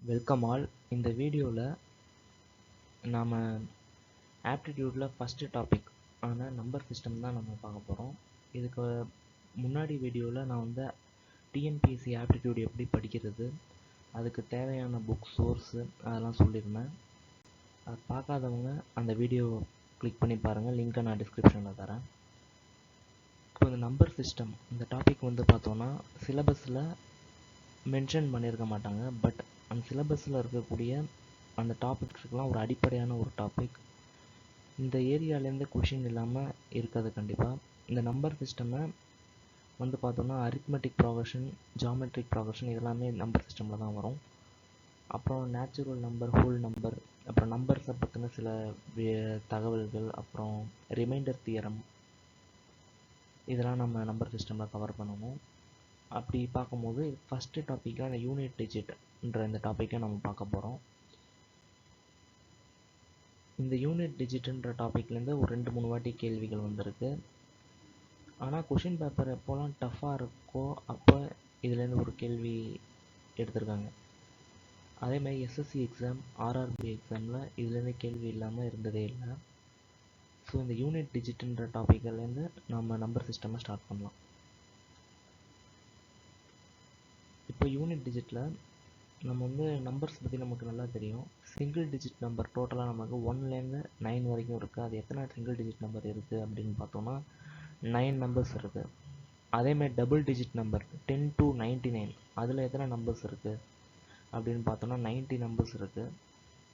Welcome all. இந்த வீடியோவில் நாம் ஆப்டிடியூடில் ஃபஸ்ட்டு டாபிக் ஆனால் நம்பர் சிஸ்டம் தான் நம்ம பார்க்க போகிறோம். இதுக்கு முன்னாடி வீடியோவில் நான் வந்து டிஎன்பிஎஸ்சி ஆப்டிடியூட் எப்படி படிக்கிறது, அதுக்கு தேவையான புக் சோர்ஸு அதெல்லாம் சொல்லியிருந்தேன். அதை பார்க்காதவங்க அந்த வீடியோ கிளிக் பண்ணி பாருங்கள், லிங்க்கை நான் டிஸ்கிரிப்ஷனில் தரேன். இப்போ இந்த நம்பர் சிஸ்டம் இந்த டாபிக் வந்து பார்த்தோன்னா சிலபஸில் மென்ஷன் பண்ணியிருக்க மாட்டாங்க. பட் அந்த சிலபஸில் இருக்கக்கூடிய அந்த டாபிக்ஸுக்கெலாம் ஒரு அடிப்படையான ஒரு டாபிக். இந்த ஏரியாலேருந்து கொஷின் இல்லாமல் இருக்காது கண்டிப்பாக. இந்த நம்பர் சிஸ்டமை வந்து பார்த்தோன்னா அரித்மெட்டிக் ப்ராக்ரஷன், ஜாமெட்ரிக் ப்ராக்ரஷன் இதெல்லாமே நம்பர் சிஸ்டமில் தான் வரும். அப்புறம் நேச்சுரல் நம்பர், ஹோல் நம்பர், அப்புறம் நம்பர்ஸை பற்றின சில தகவல்கள், அப்புறம் ரிமைண்டர் தியரம், இதெல்லாம் நம்ம நம்பர் சிஸ்டமில் கவர் பண்ணணும். அப்படி பார்க்கும்போது ஃபஸ்ட்டு டாப்பிக்காக அந்த யூனிட் டிஜிட்ன்ற இந்த டாப்பிக்கை நம்ம பார்க்க போகிறோம். இந்த யூனிட் டிஜிட்ன்ற டாப்பிக்லேருந்து ஒரு 2-3 வாட்டி கேள்விகள் வந்திருக்கு. ஆனால் கொஷின் பேப்பர் எப்போலாம் டஃப்பாக இருக்கோ அப்போ இதுலேருந்து ஒரு கேள்வி எடுத்திருக்காங்க. அதேமாதிரி எஸ்எஸ்சி எக்ஸாம், ஆர்ஆர்பி எக்ஸாமில் இதுலேருந்து கேள்வி இல்லாமல் இருந்ததே இல்லை. ஸோ இந்த யூனிட் டிஜிட்ன்ற டாப்பிக்லேருந்து நம்ம நம்பர் சிஸ்டமை ஸ்டார்ட் பண்ணலாம். இப்போ யூனிட் டிஜிட்டில் நம்ம வந்து நம்பர்ஸ் பற்றி நமக்கு நல்லா தெரியும். சிங்கிள் டிஜிட் நம்பர் டோட்டலாக நமக்கு 1லேருந்து 9 வரைக்கும் இருக்குது. அது எத்தனை சிங்கிள் டிஜிட் நம்பர் இருக்குது அப்படின்னு பார்த்தோன்னா 9 நம்பர்ஸ் இருக்குது. அதேமாதிரி டபுள் டிஜிட் நம்பர் 10 to 99 அதில் எத்தனை நம்பர்ஸ் இருக்குது அப்படின்னு பார்த்தோன்னா 90 நம்பர்ஸ் இருக்குது.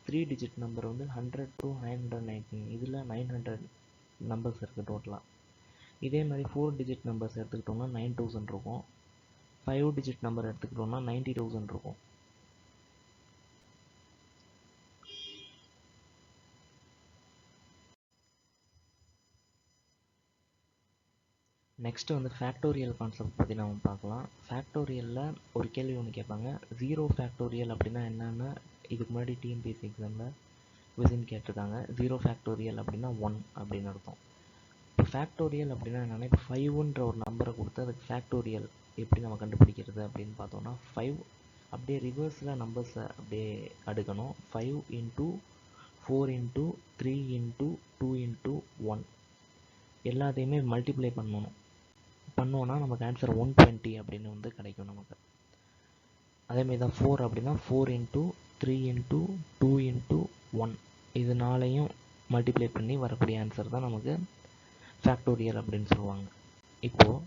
3 டிஜிட் நம்பர் வந்து 100 to 919 இதில் 900 நம்பர்ஸ் இருக்குது டோட்டலாக. இதே மாதிரி 4 டிஜிட் நம்பர்ஸ் எடுத்துக்கிட்டோம்னா 9000 இருக்கும். 5 டிஜிட் நம்பர் எடுத்துக்கிட்டோம்னா 90000 இருக்கும். நெக்ஸ்ட்டு வந்து ஃபேக்டோரியல் கான்செப்ட் பற்றி நம்ம பார்க்கலாம். ஃபேக்டோரியலில் ஒரு கேள்வி ஒன்று கேட்பாங்க, 0 ஃபேக்டோரியல் அப்படின்னா என்னென்னா இதுக்கு முன்னாடி டிஎன்பிஎஸ்சி எக்ஸாமில் கொஸ்டின் கேட்டிருக்காங்க. 0 ஃபேக்டோரியல் அப்படின்னா 1 அப்படின்னு அர்த்தம். இப்போ ஃபேக்டோரியல் அப்படின்னா என்னென்னா, இப்போ 5ன்ற ஒரு நம்பரை கொடுத்து அதுக்கு ஃபேக்டோரியல் எப்படி நம்ம கண்டுபிடிக்கிறது அப்படின்னு பார்த்தோன்னா 5 அப்படியே ரிவர்ஸில் நம்பர்ஸை அப்படியே அடுக்கணும். 5 into 4 into 3 into 2 into 1 எல்லாத்தையுமே மல்டிப்ளை பண்ணோன்னா நமக்கு ஆன்சர் 120 அப்படின்னு வந்து கிடைக்கும் நமக்கு. அதேமாதிரி தான் 4 அப்படின்னா 4 into 3 into 2 into 1 இதனாலையும் மல்டிப்ளை பண்ணி வரக்கூடிய ஆன்சர் தான் நமக்கு ஃபேக்டோரியல் அப்படின்னு சொல்லுவாங்க. இப்போது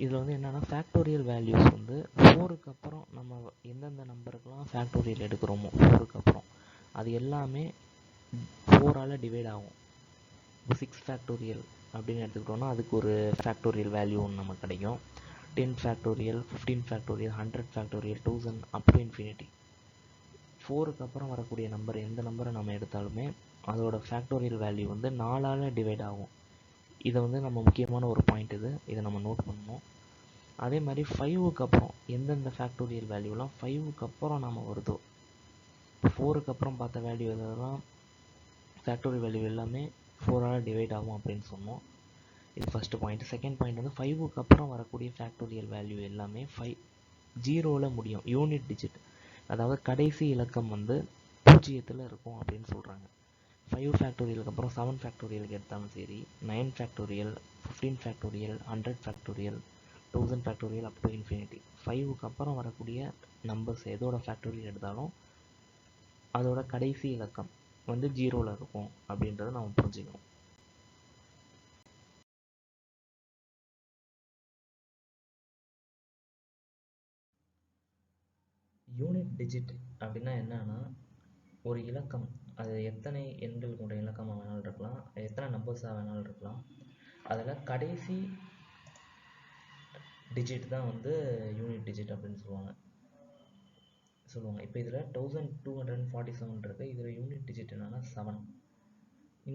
இதில் வந்து என்னென்னா ஃபேக்டோரியல் வேல்யூஸ் வந்து 4க்கு அப்புறம் நம்ம எந்தெந்த நம்பருக்கெலாம் ஃபேக்டோரியல் எடுக்கிறோமோ 4க்கு அப்புறம் அது எல்லாமே 4ஆல் டிவைட் ஆகும். இப்போ 6 ஃபேக்டோரியல் அப்படின்னு எடுத்துக்கிட்டோன்னா அதுக்கு ஒரு ஃபேக்டோரியல் வேல்யூ ஒன்று நமக்கு கிடைக்கும். 10 factorial, 15 factorial, 100 factorial, 1000 up to infinity. 4க்கு அப்புறம் வரக்கூடிய நம்பர் எந்த நம்பரை நம்ம எடுத்தாலுமே அதோட ஃபேக்டோரியல் வேல்யூ வந்து 4ஆல் டிவைட் ஆகும். இதை வந்து நம்ம முக்கியமான ஒரு பாயிண்ட் இதை நம்ம நோட் பண்ணணும். அதே மாதிரி 5க்கு அப்புறம் எந்தெந்த ஃபேக்டோரியல் வேல்யூலாம் 5க்கு அப்புறம் நம்ம வருதோ, இப்போ 4க்கு அப்புறம் பார்த்த வேல்யூ எதெல்லாம் ஃபேக்டோரியல் வேல்யூ எல்லாமே 4ஆல் டிவைட் ஆகும் அப்படின்னு சொன்னோம். இது ஃபஸ்ட்டு பாயிண்ட். செகண்ட் பாயிண்ட் வந்து 5க்கு அப்புறம் வரக்கூடிய ஃபேக்டோரியல் வேல்யூ எல்லாமே 0ல் முடியும். யூனிட் டிஜிட், அதாவது கடைசி இலக்கம் வந்து 0ல் இருக்கும் அப்படின்னு சொல்கிறாங்க. 5 ஃபேக்டோரியலுக்கு அப்புறம் 7 ஃபேக்டோரியலுக்கு எடுத்தாலும் சரி, 9 factorial, 15 factorial, 100 factorial, 1000 factorial up to infinity. 5க்கு அப்புறம் வரக்கூடிய நம்பர்ஸ் எதோட ஃபேக்டோரியல் எடுத்தாலும் அதோட கடைசி இலக்கம் வந்து 0ல் இருக்கும் அப்படின்றத நம்ம புரிஞ்சுக்கணும். யூனிட் டிஜிட் அப்படின்னா என்னன்னா, ஒரு இலக்கம் அது எத்தனை எண்கள் கொண்ட இலக்கமாக வேணாலும் இருக்கலாம், எத்தனை நம்பர்ஸாக வேணாலும் இருக்கலாம், அதில் கடைசி டிஜிட் தான் வந்து யூனிட் டிஜிட் அப்படின்னு சொல்லுவாங்க. இப்போ இதில் 1247 இருக்குது. இதில் யூனிட் டிஜிட் என்னன்னா 7.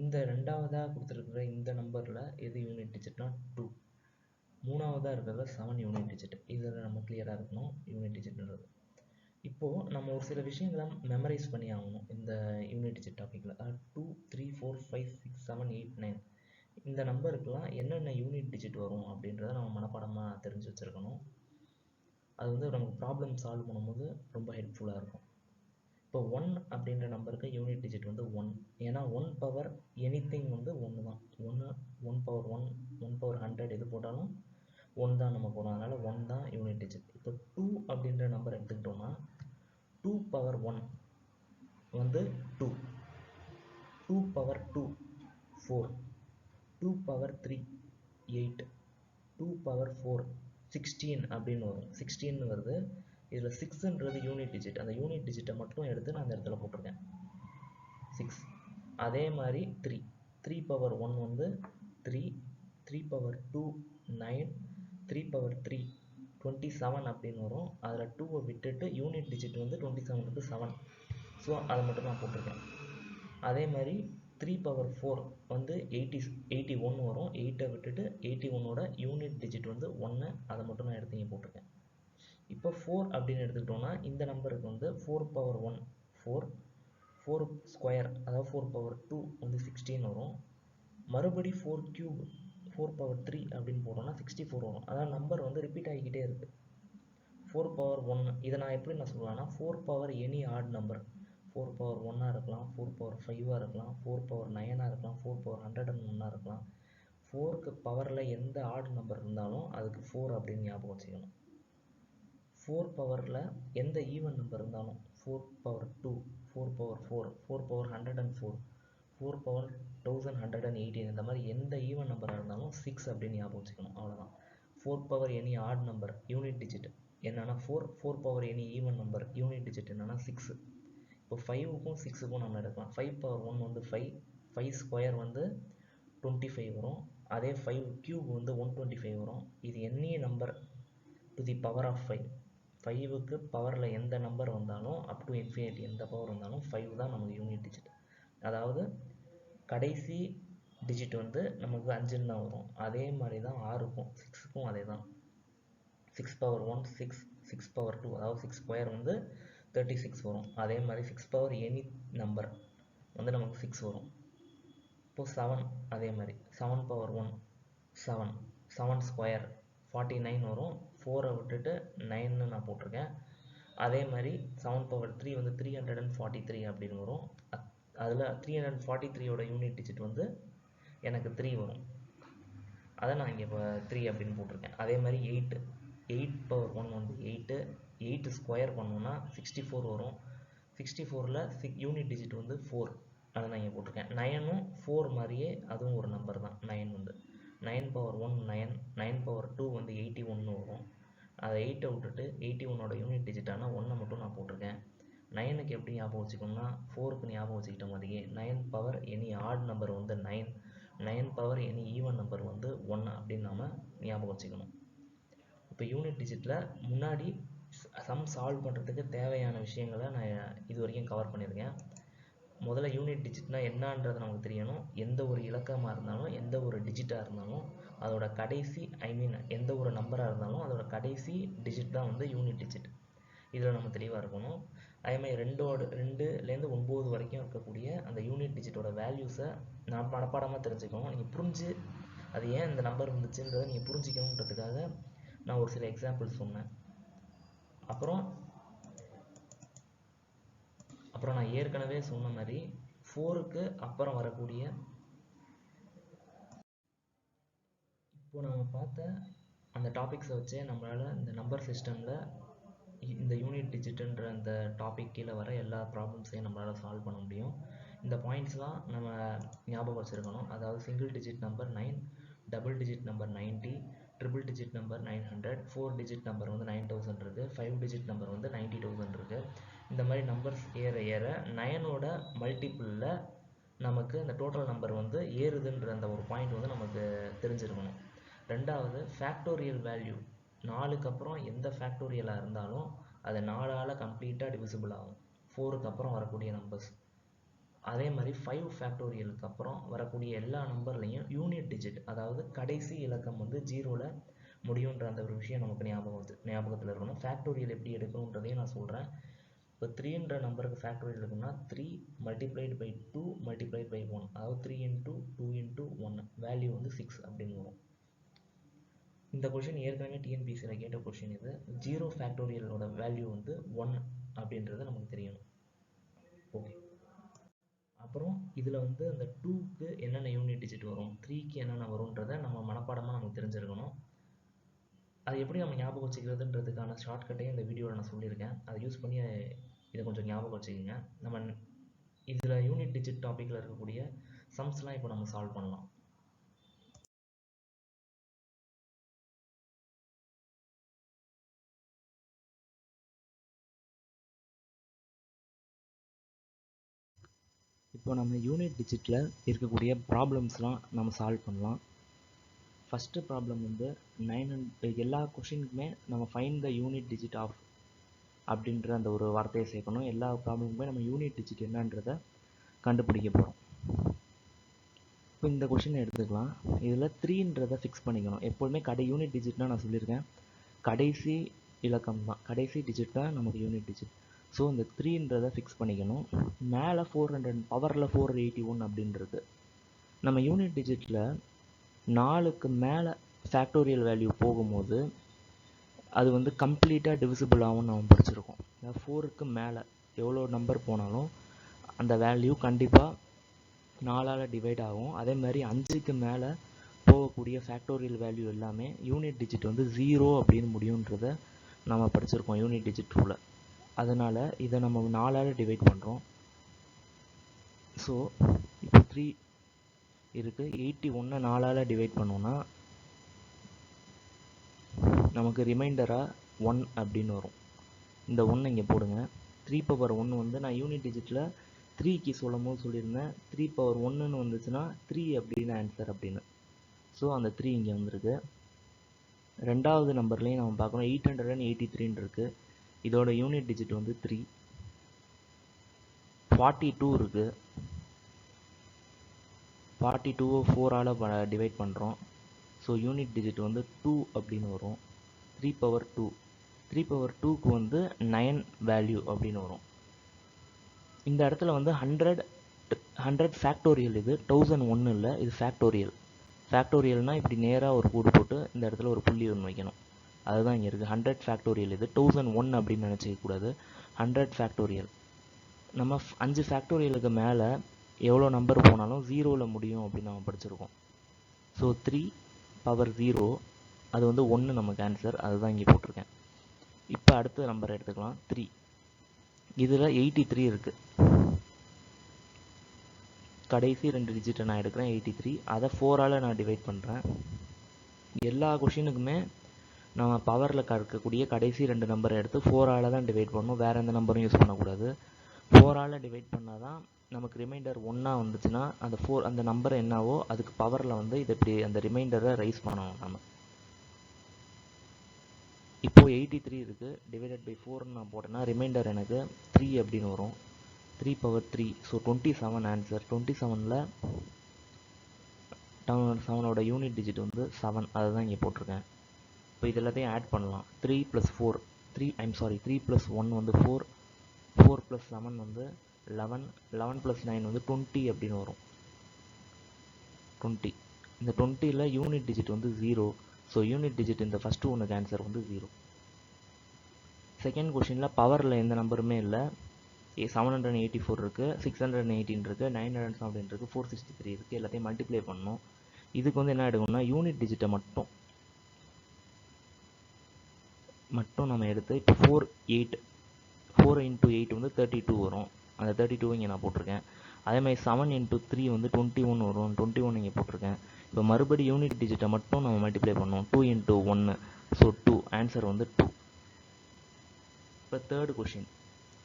இந்த ரெண்டாவதாக கொடுத்துருக்குற இந்த நம்பரில் எது யூனிட் டிஜிட்னா 2. மூணாவதாக இருக்கிறதுல 7 யூனிட் டிஜிட். இதில் நம்ம கிளியராக இருக்கணும் யூனிட் டிஜிட்ன்றது. இப்போது நம்ம ஒரு சில விஷயங்களை மெமரைஸ் பண்ணி ஆகணும் இந்த யூனிட் டிஜிட் டாப்பிக்கில். 2, 3, 4, 5, 6, 7, 8, 9 இந்த நம்பருக்கெலாம் என்னென்ன யூனிட் டிஜிட் வரும் அப்படின்றத நம்ம மனப்பாடமாக தெரிஞ்சு வச்சுருக்கணும். அது வந்து நமக்கு ப்ராப்ளம் சால்வ் பண்ணும்போது ரொம்ப ஹெல்ப்ஃபுல்லாக இருக்கும். இப்போ 1 அப்படின்ற நம்பருக்கு யூனிட் டிஜிட் வந்து 1. ஏன்னா 1 பவர் எனிதிங் வந்து 1 தான். 1 பவர் 1, 1 பவர் 100 எது போட்டாலும் 1 தான் நம்ம போடும். அதனால் 1 தான் யூனிட் டிஜிட். இப்போ 2 அப்படின்ற நம்பர் எடுத்துக்கிட்டோம்னா 2 பவர் 1 வந்து 2, 2 பவர் 2 4, 2 பவர் 3 8, 2 பவர் 4 16 அப்படின்னு வரும். 16 வருது. இதில் 6ன்றது யூனிட் டிஜிட். அந்த யூனிட் டிஜிட்டை மட்டும் எடுத்து நான் அந்த இடத்துல போட்டிருக்கேன் 6. அதே மாதிரி 3, 3 பவர் 1 வந்து 3, 3 பவர் 2 9, 3 பவர் 3 27 அப்படின்னு வரும். அதில் 2வை விட்டுட்டு யூனிட் டிஜிட் வந்து 27க்கு 7. ஸோ அதை மட்டும் நான் போட்டிருக்கேன். அதே மாதிரி 3 பவர் 4 வந்து 81 வரும். 8ஐ விட்டுட்டு 81ஓட யூனிட் டிஜிட் வந்து 1, அதை மட்டும் நான் எடுத்து இங்கே போட்டிருக்கேன். இப்போ 4 அப்படின்னு எடுத்துக்கிட்டோம்னா இந்த நம்பருக்கு வந்து 4 பவர் 1 4, 4 ஸ்கொயர் அதாவது 4 பவர் 2 வந்து 16 வரும். மறுபடி 4 கியூப் 4 பவர் 3 அப்படின்னு போட்டோம்னா 64 வரும். அதாவது நம்பர் வந்து ரிப்பீட் ஆகிக்கிட்டே இருக்குது. 4 பவர் 1 இதை நான் எப்படி நான் சொல்லுவேன்னா 4 power any odd number. 4 power 1ஆக இருக்கலாம், 4 பவர் 5ஆக இருக்கலாம், 4 பவர் 9ஆக இருக்கலாம், 4 பவர் 101ஆக இருக்கலாம். 4க்கு பவரில் எந்த ஆட் நம்பர் இருந்தாலும் அதுக்கு 4 அப்படின்னு ஞாபகம் வச்சுக்கணும். 4 பவரில் எந்த ஈவன் நம்பர் இருந்தாலும் 4 பவர் 2, 4 பவர் 4, 4 பவர் 104, 4 பவர் 1118 இந்த மாதிரி எந்த ஈவன் நம்பராக இருந்தாலும் 6 அப்படின்னு ஞாபகம் வச்சுக்கணும். அவ்வளோதான். 4 power any odd number unit digit என்னன்னா 4, 4 power any even number unit digit என்னன்னா 6. இப்போ 5க்கும் 6க்கும் நம்ம எடுக்கலாம். 5 பவர் 1 வந்து 5, 5 ஸ்கொயர் வந்து 25 வரும். அதே 5 கியூப் வந்து 125 வரும். இது any number to the power of 5. 5க்கு பவரில் எந்த நம்பர் வந்தாலும் அப் டு இன்ஃபினிட்டி எந்த பவர் வந்தாலும் 5 தான் நமக்கு யூனிட் டிஜிட். அதாவது கடைசி டிஜிட் வந்து நமக்கு 5ன்னு தான் வரும். அதே மாதிரி தான் 6க்கும் 6க்கும் அதே தான். 6 பவர் 1 6, 6 பவர் 2 அதாவது 6 ஸ்கொயர் வந்து 36 வரும். அதே மாதிரி 6 பவர் எனி நம்பர் வந்து நமக்கு 6 வரும். இப்போது 7 அதே மாதிரி 7 பவர் 1 7, 7 ஸ்கொயர் 49 வரும். 4ஐ விட்டுட்டு 9ன்னு நான் போட்டிருக்கேன். அதே மாதிரி 7 பவர் 3 வந்து 343 அப்படின்னு வரும். அதில் 343ஓட யூனிட் டிஜிட் வந்து எனக்கு 3 வரும். அதை நான் இங்கே இப்போ 3 அப்படின்னு போட்டிருக்கேன். அதே மாதிரி 8, 8 பவர் 1 வந்து 8, 8 ஸ்கொயர் பண்ணோன்னா 64 வரும். 64ல் யூனிட் டிஜிட் வந்து 4, அதை நான் இங்கே போட்டிருக்கேன். 9ம் 4 மாதிரியே அதுவும் ஒரு நம்பர் தான். 9 வந்து 9 பவர் 1 9, 9 பவர் 2 வந்து 81 வரும். அதை 8ஐ விட்டுட்டு 81ஓட யூனிட் டிஜிட்டான 1 மட்டும் நான் போட்டிருக்கேன். 9க்கு எப்படி ஞாபகம் வச்சுக்கணும்னா 4க்கு ஞாபகம் வச்சுக்கிட்ட மாதிரியே 9 பவர் எனி ஆட் நம்பர் வந்து 9, 9 பவர் எனி ஈவன் நம்பர் வந்து 1 அப்படின்னு நாம் ஞாபகம் வச்சுக்கணும். இப்போ யூனிட் டிஜிட்டில் முன்னாடி சம் சால்வ் பண்ணுறதுக்கு தேவையான விஷயங்களை நான் இது வரைக்கும் கவர் பண்ணியிருக்கேன். முதல்ல யூனிட் டிஜிட்னா என்னன்றது நமக்கு தெரியணும். எந்த ஒரு இலக்கமாக இருந்தாலும் எந்த ஒரு டிஜிட்டாக இருந்தாலும் அதோட கடைசி எந்த ஒரு நம்பராக இருந்தாலும் அதோட கடைசி டிஜிட் தான் வந்து யூனிட் டிஜிட். இதில் நம்ம தெளிவாக இருக்கணும். அதேமாதிரி 2லேருந்து 9 வரைக்கும் இருக்கக்கூடிய அந்த யூனிட் டிஜிட்டோட வேல்யூஸை நான் மனப்பாடமாக தெரிஞ்சுக்கணும். நீங்கள் புரிஞ்சு அது ஏன் இந்த நம்பர் வந்துச்சுன்றதை நீங்கள் புரிஞ்சிக்கணுன்றதுக்காக நான் ஒரு சில எக்ஸாம்பிள்ஸ் சொன்னேன். அப்புறம் நான் ஏற்கனவே சொன்ன மாதிரி 4க்கு அப்புறம் வரக்கூடிய இப்போ நம்ம பார்த்த அந்த டாபிக்ஸை வச்சே நம்மளால் இந்த நம்பர் சிஸ்டமில் இந்த யூனிட் டிஜிட்டுன்ற அந்த டாபிக் கீழே வர எல்லா ப்ராப்ளம்ஸையும் நம்மளால் சால்வ் பண்ண முடியும். இந்த பாயிண்ட்ஸ்லாம் நம்ம ஞாபகம் வச்சுருக்கணும். அதாவது single digit number 9, double digit number 90, triple digit number 900, 4 digit number வந்து 9000 இருக்குது, 5 டிஜிட் நம்பர் வந்து 90000 இருக்குது. இந்த மாதிரி நம்பர்ஸ் ஏற ஏற 9ஓட மல்டிப்புளில் நமக்கு அந்த டோட்டல் நம்பர் வந்து ஏறுதுன்ற அந்த ஒரு பாயிண்ட் வந்து நமக்கு தெரிஞ்சிருக்கணும். ரெண்டாவது ஃபேக்டோரியல் வேல்யூ 4க்கு அப்புறம் எந்த ஃபேக்டோரியலாக இருந்தாலும் அது 4ஆல் கம்ப்ளீட்டாக டிவிசிபிள் ஆகும் 4க்கு அப்புறம் வரக்கூடிய நம்பர்ஸ். அதே மாதிரி 5 ஃபேக்டோரியலுக்கு அப்புறம் வரக்கூடிய எல்லா நம்பர்லையும் யூனிட் டிஜிட் அதாவது கடைசி இலக்கம் வந்து 0ல் முடியுன்ற அந்த ஒரு விஷயம் நமக்கு ஞாபகத்தில் இருக்கணும். ஃபேக்டோரியல் எப்படி எடுக்கணுன்றதையும் நான் சொல்கிறேன். இப்போ 3ன்ற நம்பருக்கு ஃபேக்டோரியல் இருக்குன்னா 3 மல்டிப்ளைடு பை 2 மல்டிப்ளைடு பை 1 அதாவது 3 இன்ட்டு 2 இன்ட்டு 1 வேல்யூ வந்து 6 அப்படின்னு வரும். இந்த கொஷின் ஏற்கனவே டிஎன்பிசியில் கேட்ட கொஷின் இது. 0 ஃபேக்டோரியலோட வேல்யூ வந்து 1 அப்படின்றது நமக்கு தெரியணும். ஓகே. அப்புறம் இதில் வந்து அந்த 2க்கு என்னென்ன யூனிட் டிஜிட் வரும், 3க்கு என்னென்ன வரும்ன்றதை நம்ம மனப்பாடமாக நமக்கு தெரிஞ்சிருக்கணும். அது எப்படி நம்ம ஞாபகம் வச்சுக்கிறதுன்றதுக்கான ஷார்ட்கட்டையும் இந்த வீடியோவில் நான் சொல்லியிருக்கேன். அதை யூஸ் பண்ணி இதை கொஞ்சம் ஞாபகம் வச்சுக்கோங்க. நம்ம இதில் யூனிட் டிஜிட் டாப்பிக்கில் இருக்கக்கூடிய சம்ஸ்லாம் இப்போ நம்ம சால்வ் பண்ணலாம். இப்போ நம்ம யூனிட் டிஜிட்டில் இருக்கக்கூடிய ப்ராப்ளம்ஸ்லாம் நம்ம சால்வ் பண்ணலாம். ஃபஸ்ட்டு ப்ராப்ளம் வந்து 900 எல்லா கொஷினுக்குமே நம்ம find the unit digit of அப்படின்ற அந்த ஒரு வார்த்தையை சேர்க்கணும். எல்லா ப்ராப்ளமுக்குமே நம்ம யூனிட் டிஜிட் என்னன்றதை கண்டுபிடிக்க போகிறோம். இப்போ இந்த கொஷினை எடுத்துக்கலாம். இதில் 3ன்றதை ஃபிக்ஸ் பண்ணிக்கணும். எப்போதுமே யூனிட் டிஜிட்னால் நான் சொல்லியிருக்கேன், கடைசி இலக்கம் தான், கடைசி டிஜிட் தான் நமக்கு யூனிட் டிஜிட். ஸோ இந்த 3ன்றதை ஃபிக்ஸ் பண்ணிக்கணும். மேலே 400 பவரில் 481 அப்படின்றது நம்ம யூனிட் டிஜிட்டில் 4க்கு மேலே ஃபேக்டோரியல் வேல்யூ போகும்போது அது வந்து கம்ப்ளீட்டாக டிவிசிபிள் ஆகும்னு நம்ம படிச்சிருக்கோம். 4க்கு மேலே எவ்வளோ நம்பர் போனாலும் அந்த வேல்யூ கண்டிப்பாக 4ஆல் டிவைட் ஆகும். அதே மாதிரி 5க்கு மேலே போகக்கூடிய ஃபேக்டோரியல் வேல்யூ எல்லாமே யூனிட் டிஜிட் வந்து 0 அப்படின்னு முடியுன்றதை நம்ம படிச்சிருக்கோம் யூனிட் டிஜிட் ரூலில். அதனால் இதை நம்ம 4ஆல் டிவைட் பண்ணுறோம். ஸோ இப்போ 3 இருக்குது, 81 4ஆல் டிவைட் பண்ணோன்னா நமக்கு ரிமைண்டராக 1 அப்படின்னு வரும். இந்த 1 இங்கே போடுங்க. 3/1 வந்து நான் யூனிட் டிஜிட்டில் 3க்கு சொல்லும் போது சொல்லியிருந்தேன் 3/1ன்னு வந்துச்சுன்னா 3 அப்படின்னு ஆன்சர் அப்படின்னு. ஸோ அந்த 3 இங்கே வந்துருக்கு. ரெண்டாவது நம்பர்லேயும் நம்ம பார்க்கணும் 883 இருக்குது. இதோட யூனிட் டிஜிட் வந்து 3. 42 இருக்குது. 42 4ஆல் டிவைட் பண்ணுறோம். ஸோ யூனிட் டிஜிட் வந்து 2 அப்படின்னு வரும். 3/2 3/2க்கு வந்து 9 வேல்யூ அப்படின்னு வரும். இந்த இடத்துல வந்து 100 ஃபேக்டோரியல், இது 1001 இல்லை, இது ஃபேக்டோரியல். ஃபேக்டோரியல்னால் இப்படி நேராக ஒரு கூடு போட்டு இந்த இடத்துல ஒரு புள்ளி ஒன்று வைக்கணும். அதுதான் இங்கே இருக்குது. 100 ஃபேக்டோரியல், இது 1001 அப்படின்னு நினச்சிக்கக்கூடாது. 100 ஃபேக்டோரியல். நம்ம 5 ஃபேக்டோரியலுக்கு மேலே எவ்வளோ நம்பர் போனாலும் 0ல் முடியும் அப்படின்னு நம்ம படிச்சிருக்கோம். ஸோ 3/0 அது வந்து 1 நமக்கு ஆன்சர், அதுதான் இங்கே போட்டிருக்கேன். இப்போ அடுத்த நம்பர் எடுத்துக்கலாம் 3. இதில் 83 இருக்குது. கடைசி 2 டிஜிட்டை நான் எடுக்கிறேன் 83. அதை 4ஆல் நான் டிவைட் பண்ணுறேன். எல்லா கொஷினுக்குமே நம்ம பவரில் இருக்கக்கூடிய கடைசி 2 நம்பரை எடுத்து 4ஆல் தான் டிவைட் பண்ணணும். வேறு எந்த நம்பரும் யூஸ் பண்ணக்கூடாது. 4ஆல் டிவைட் பண்ணால் தான் நமக்கு ரிமைண்டர் 1 வந்துச்சுன்னா அந்த நம்பர் என்னவோ அதுக்கு பவரில் வந்து இது இப்படி அந்த ரிமைண்டரை ரைஸ் பண்ணணும் நம்ம. இப்போது 83 இருக்குது, டிவைடட் பை 4ன்னு நான் போட்டேன்னா ரிமைண்டர் எனக்கு 3 அப்படின்னு வரும். 3/3. ஸோ 27 ஆன்சர். 27ல் 7ஓட யூனிட் டிஜிட் வந்து 7, அதுதான் இங்கே போட்டிருக்கேன். இப்போ இது எல்லாத்தையும் ஆட் பண்ணலாம். 3 + 4 3 + 1 வந்து 4, 4 + 7 வந்து 11, 11 + 9 வந்து 20 அப்படின்னு வரும். 20. இந்த 20ல் யூனிட் டிஜிட் வந்து 0. ஸோ யூனிட் டிஜிட் இந்த ஃபஸ்ட்டு ஒன்றுக்கு ஆன்சர் வந்து 0. செகண்ட் கொஷினில் பவரில் எந்த நம்பருமே இல்லை. 784 இருக்குது, 618 இருக்குது, 917 இருக்குது, 463 இருக்குது. எல்லாத்தையும் மல்டிப்ளை பண்ணணும். இதுக்கு வந்து என்ன எடுக்கணும்னா யூனிட் டிஜிட்டை மட்டும் நம்ம எடுத்து இப்போ 4 × 8 வந்து 32 வரும். அந்த 32 இங்கே நான் போட்டிருக்கேன். அதேமாதிரி 7 × 3 வந்து 21 வரும். 21 இங்கே போட்டிருக்கேன். இப்போ மறுபடியும் யூனிட் டிஜிட்டை மட்டும் நம்ம மல்டிப்ளை பண்ணோம். 2 × 1, ஸோ 2 ஆன்சர் வந்து 2. இப்போ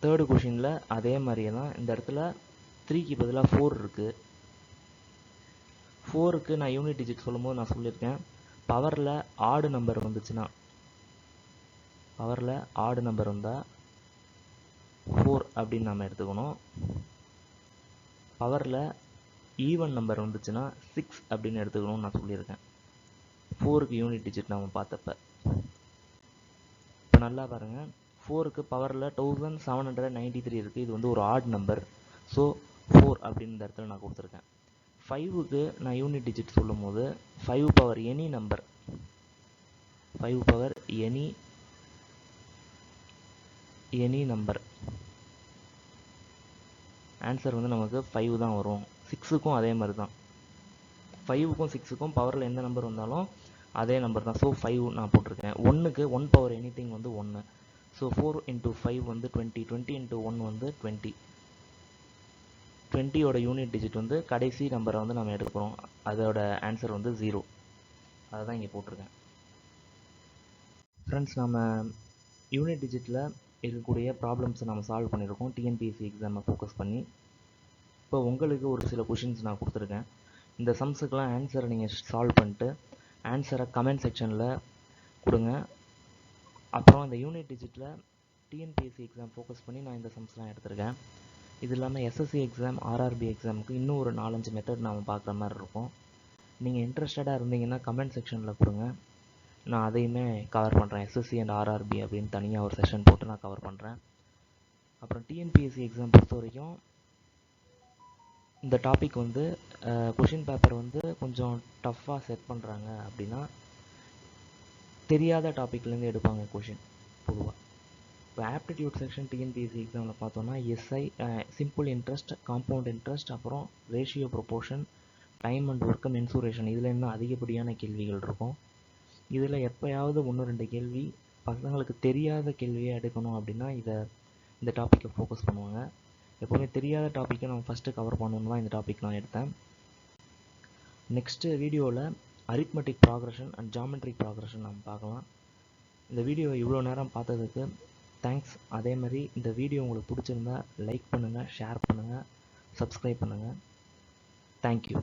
தேர்டு கொஷினில் அதே மாதிரியே தான். இந்த இடத்துல 3க்கு பதிலாக 4 இருக்குது. 4க்கு நான் யூனிட் டிஜிட் சொல்லும் போது நான் சொல்லியிருக்கேன், பவரில் ஆடு நம்பர் வந்துச்சுன்னா, பவரில் ஆடு நம்பர் வந்தால் 4 அப்படின்னு நம்ம எடுத்துக்கணும். பவரில் ஈவன் நம்பர் வந்துச்சுன்னா 6 அப்படின்னு எடுத்துக்கணும்னு நான் சொல்லியிருக்கேன் 4க்கு யூனிட் டிஜிட் நம்ம பார்த்தப்ப. இப்போ நல்லா பாருங்கள், 4க்கு பவரில் 1793 இருக்குது. இது வந்து ஒரு ஆட் நம்பர். ஸோ 4 அப்படின்னு இந்த இடத்துல நான் கொடுத்துருக்கேன். 5க்கு நான் யூனிட் டிஜிட் சொல்லும் போது 5 any number, 5 any number answer வந்து நமக்கு 5 தான் வரும். 6க்கும் அதே மாதிரி தான். 5க்கும் 6க்கும் பவரில் எந்த நம்பர் வந்தாலும் அதே நம்பர் தான். ஸோ 5 நான் போட்டிருக்கேன். 1க்கு 1 பவர் எனிதிங் வந்து 1. ஸோ 4 × 5 வந்து 20. 20 × 1 வந்து 20. 20யோட யூனிட் டிஜிட் வந்து கடைசி நம்பரை வந்து நம்ம எடுக்கிறோம். அதோட ஆன்சர் வந்து 0. அதை தான் இங்கே போட்டிருக்கேன். ஃப்ரெண்ட்ஸ், நம்ம யூனிட் டிஜிட்டில் இருக்கக்கூடிய ப்ராப்ளம்ஸை நம்ம சால்வ் பண்ணியிருக்கோம் டிஎன்பிஎஸ்சி எக்ஸாமை ஃபோக்கஸ் பண்ணி. இப்போ உங்களுக்கு ஒரு சில கொஷின்ஸ் நான் கொடுத்துருக்கேன். இந்த சம்ஸுக்கெலாம் ஆன்சரை நீங்கள் சால்வ் பண்ணிட்டு ஆன்சரை கமெண்ட் செக்ஷனில் கொடுங்க. அப்புறம் இந்த யூனிட் டிஜிட்டில் டிஎன்பிஎஸ்சி எக்ஸாம் ஃபோக்கஸ் பண்ணி நான் இந்த சம்ஸ்லாம் எடுத்திருக்கேன். இது இல்லாமல் எஸ்எஸ்சி எக்ஸாம், ஆர்ஆர்பி எக்ஸாமுக்கு இன்னும் ஒரு 4-5 மெத்தட் நாம் பார்க்குற மாதிரி இருக்கும். நீங்கள் இன்ட்ரெஸ்டடாக இருந்தீங்கன்னா கமெண்ட் செக்ஷனில் கொடுங்க. நான் அதையுமே கவர் பண்ணுறேன். எஸ்எஸ்சி அண்ட் ஆர்ஆர்பி அப்படின்னு தனியாக ஒரு செஷன் போட்டு நான் கவர் பண்ணுறேன். அப்புறம் டிஎன்பிஎஸ்சி எக்ஸாம் பொறுத்த வரைக்கும் இந்த டாபிக் வந்து கொஷின் பேப்பர் வந்து கொஞ்சம் டஃப்பாக செட் பண்ணுறாங்க அப்படின்னா தெரியாத டாப்பிக்லேருந்து எடுப்பாங்க கொஷின் பொதுவாக. இப்போ ஆப்டிடியூட் செக்ஷன் டிஎன்பிஎஸ்சி எக்ஸாமில் பார்த்தோன்னா SI, simple interest, compound interest, அப்புறம் ratio proportion, time and work, mensuration, இதில் இன்னும் அதிகப்படியான கேள்விகள் இருக்கும். இதில் எப்போயாவது 1-2 கேள்வி பசங்களுக்கு தெரியாத கேள்வியாக எடுக்கணும் அப்படின்னா இந்த டாப்பிக்கை ஃபோக்கஸ் பண்ணுவாங்க. எப்போவுமே தெரியாத டாப்பிக்கை நம்ம ஃபஸ்ட்டு கவர் பண்ணணும்னு தான் இந்த டாபிக் நான் எடுத்தேன். நெக்ஸ்ட்டு வீடியோவில் arithmetic progression and geometric progression நம்ம பார்க்கலாம். இந்த வீடியோ இவ்வளோ நேரம் பார்த்ததுக்கு தேங்க்ஸ். அதே மாதிரி இந்த வீடியோ உங்களுக்கு பிடிச்சிருந்தா லைக் பண்ணுங்கள், ஷேர் பண்ணுங்கள், சப்ஸ்கிரைப் பண்ணுங்கள். தேங்க்யூ.